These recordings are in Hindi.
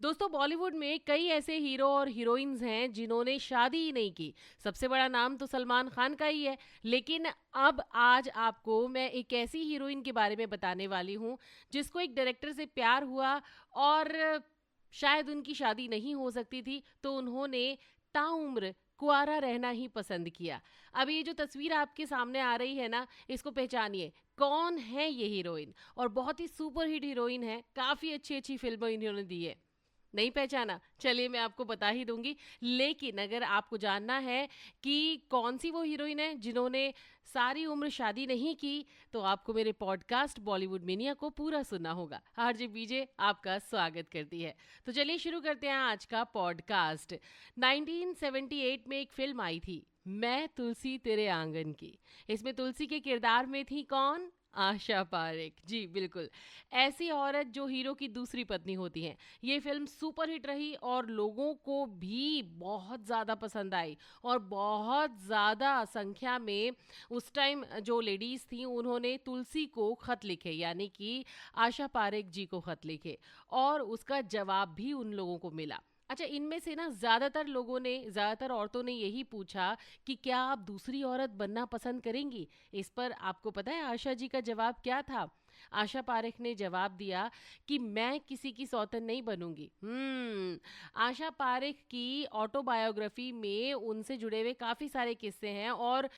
दोस्तों बॉलीवुड में कई ऐसे हीरो और हीरोइंस हैं जिन्होंने शादी ही नहीं की। सबसे बड़ा नाम तो सलमान खान का ही है। लेकिन अब आज आपको मैं एक ऐसी हीरोइन के बारे में बताने वाली हूँ जिसको एक डायरेक्टर से प्यार हुआ और शायद उनकी शादी नहीं हो सकती थी तो उन्होंने ताउम्र कुआरा रहना ही पसंद किया। अब ये जो तस्वीर आपके सामने आ रही है ना, इसको पहचानिए। कौन है ये हीरोइन? और बहुत ही सुपरहिट हीरोइन है, काफ़ी अच्छी अच्छी फिल्में इन्होंने दी है। नहीं पहचाना? चलिए मैं आपको बता ही दूंगी। लेकिन अगर आपको जानना है कि कौन सी वो हीरोइन है जिन्होंने सारी उम्र शादी नहीं की, तो आपको मेरे पॉडकास्ट बॉलीवुड मिनिया को पूरा सुनना होगा। आरजे बीजे आपका स्वागत करती है। तो चलिए शुरू करते हैं आज का पॉडकास्ट। 1978 में एक फिल्म आई थी, मैं तुलसी तेरे आंगन की। इसमें तुलसी के किरदार में थी कौन? आशा पारेख। जी बिल्कुल, ऐसी औरत जो हीरो की दूसरी पत्नी होती हैं। ये फिल्म सुपरहिट रही और लोगों को भी बहुत ज़्यादा पसंद आई और बहुत ज़्यादा संख्या में उस टाइम जो लेडीज़ थी उन्होंने तुलसी को खत लिखे, यानी कि आशा पारेख जी को खत लिखे और उसका जवाब भी उन लोगों को मिला। अच्छा, इनमें से ना ज़्यादातर औरतों ने यही पूछा कि क्या आप दूसरी औरत बनना पसंद करेंगी? इस पर आपको पता है आशा जी का जवाब क्या था? आशा पारेख ने जवाब दिया कि मैं किसी की सौतन नहीं बनूंगी। आशा पारेख की ऑटोबायोग्राफी में उनसे जुड़े हुए काफी सारे किस्से हैं और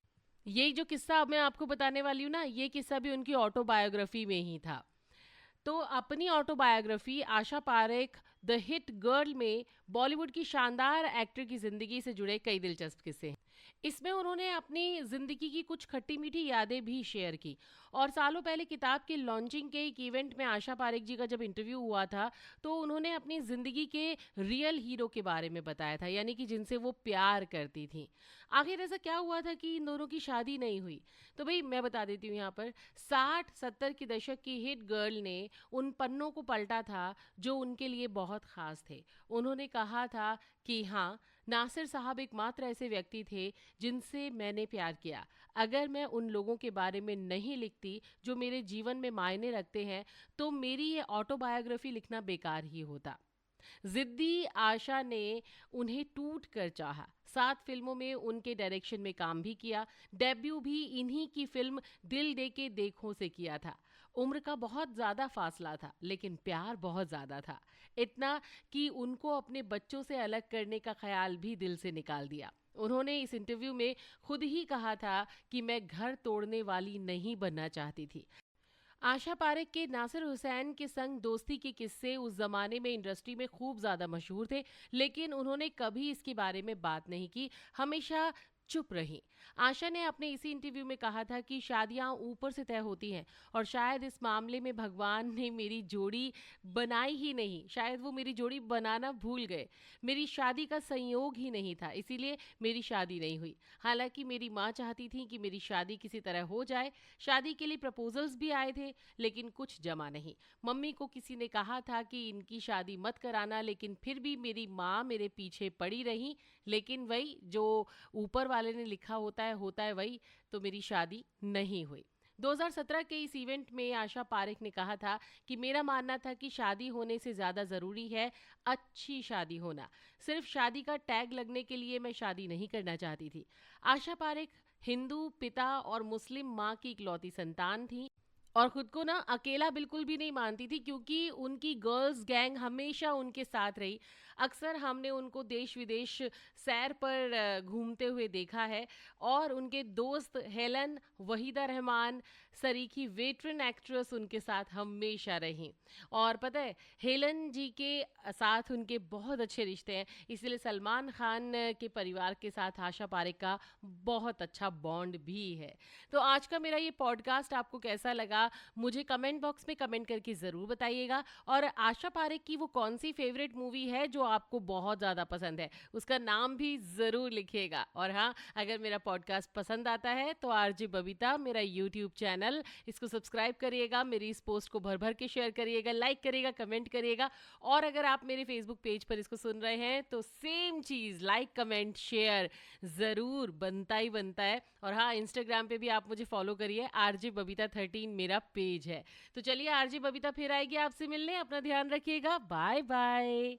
ये जो किस्सा अब मैं आपको बताने वाली हूँ ना, ये किस्सा भी उनकी ऑटोबायोग्राफी में ही था। तो अपनी autobiography Asha Parekh the hit girl में बॉलीवुड की शानदार एक्टर की जिंदगी से जुड़े कई दिलचस्प किस्से हैं। इसमें उन्होंने अपनी जिंदगी की कुछ खट्टी मीठी यादें भी शेयर की। और सालों पहले किताब की लॉन्चिंग के एक इवेंट में आशा पारेख जी का जब इंटरव्यू हुआ था तो उन्होंने अपनी जिंदगी के रियल हीरो के बारे में बताया था, यानी कि जिनसे वो प्यार करती थी। आखिर ऐसा क्या हुआ था कि इन दोनों की शादी नहीं हुई? तो भाई मैं बता देती हूँ यहाँ पर। 60-70 के दशक की हिट गर्ल ने उन पन्नों को पलटा था जो उनके लिए बहुत खास थे। उन्होंने कहा था कि हाँ, नासिर साहब एकमात्र ऐसे व्यक्ति थे जिनसे मैंने प्यार किया। अगर मैं उन लोगों के बारे में नहीं लिखती जो मेरे जीवन में मायने रखते हैं, तो मेरी ये ऑटोबायोग्राफी लिखना बेकार ही होता। जिद्दी आशा ने उन्हें टूट कर चाहा। 7 फिल्मों में उनके डायरेक्शन में काम भी किया। डेब्यू भी इन्हीं की फिल्म दिल दे के देखों से किया था। उम्र का बहुत ज़्यादा फासला था लेकिन प्यार बहुत ज़्यादा था। इतना कि उनको अपने बच्चों से अलग करने का ख्याल भी दिल से निकाल दिया। उन्होंने इस इंटरव्यू में खुद ही कहा था कि मैं घर तोड़ने वाली नहीं बनना चाहती थी। आशा पारेख के नासिर हुसैन के संग दोस्ती के किस्से उस जमाने में इंडस्ट्री में खूब ज्यादा मशहूर थे, लेकिन उन्होंने कभी इसके बारे में बात नहीं की, हमेशा चुप रही। आशा ने अपने इसी इंटरव्यू में कहा था कि शादियां ऊपर से तय होती हैं और शायद इस मामले में भगवान ने मेरी जोड़ी बनाई ही नहीं, शायद वो मेरी जोड़ी बनाना भूल गए। मेरी शादी का संयोग ही नहीं था, इसीलिए मेरी शादी नहीं हुई। हालांकि मेरी माँ चाहती थी कि मेरी शादी किसी तरह हो जाए। शादी के लिए प्रपोजल्स भी आए थे लेकिन कुछ जमा नहीं। मम्मी को किसी ने कहा था कि इनकी शादी मत कराना, लेकिन फिर भी मेरी माँ मेरे पीछे पड़ी रही। लेकिन वही जो ऊपर वाले ने लिखा होता है वही, तो मेरी शादी नहीं हुई। 2017 के इस इवेंट में आशा पारेख ने कहा था कि मेरा मानना था कि शादी होने से ज़्यादा ज़रूरी है अच्छी शादी होना। सिर्फ शादी का टैग लगने के लिए मैं शादी नहीं करना चाहती थी। आशा पारेख हिंदू पिता और मुस्लिम माँ की इकलौती संतान थी और खुद को ना अकेला बिल्कुल भी नहीं मानती थी, क्योंकि उनकी गर्ल्स गैंग हमेशा उनके साथ रही। अक्सर हमने उनको देश विदेश सैर पर घूमते हुए देखा है और उनके दोस्त हेलन, वहीदा रहमान, सरीखी वेटरन एक्ट्रेस उनके साथ हमेशा रही। और पता है, हेलन जी के साथ उनके बहुत अच्छे रिश्ते हैं, इसलिए सलमान खान के परिवार के साथ आशा पारेख का बहुत अच्छा बॉन्ड भी है। तो आज का मेरा ये पॉडकास्ट आपको कैसा लगा, मुझे कमेंट बॉक्स में कमेंट करके ज़रूर बताइएगा। और आशा पारेख की वो कौन सी फेवरेट मूवी है जो आपको बहुत ज़्यादा पसंद है, उसका नाम भी ज़रूर लिखिएगा। और हाँ, अगर मेरा पॉडकास्ट पसंद आता है तो आरजे बबीता मेरा यूट्यूब चैनल, इसको सब्सक्राइब करिएगा, मेरी इस पोस्ट को भर भर के शेयर करिएगा, लाइक करिएगा, कमेंट करिएगा। और अगर आप मेरे फेसबुक पेज पर इसको सुन रहे हैं तो सेम चीज़, लाइक कमेंट शेयर ज़रूर बनता ही बनता है। और हाँ, इंस्टाग्राम पे भी आप मुझे फॉलो करिए, आरजे बबीता 13 मेरा पेज है। तो चलिए, आरजे बबीता फिर आएगी आपसे मिलने। अपना ध्यान रखिएगा। Bye bye.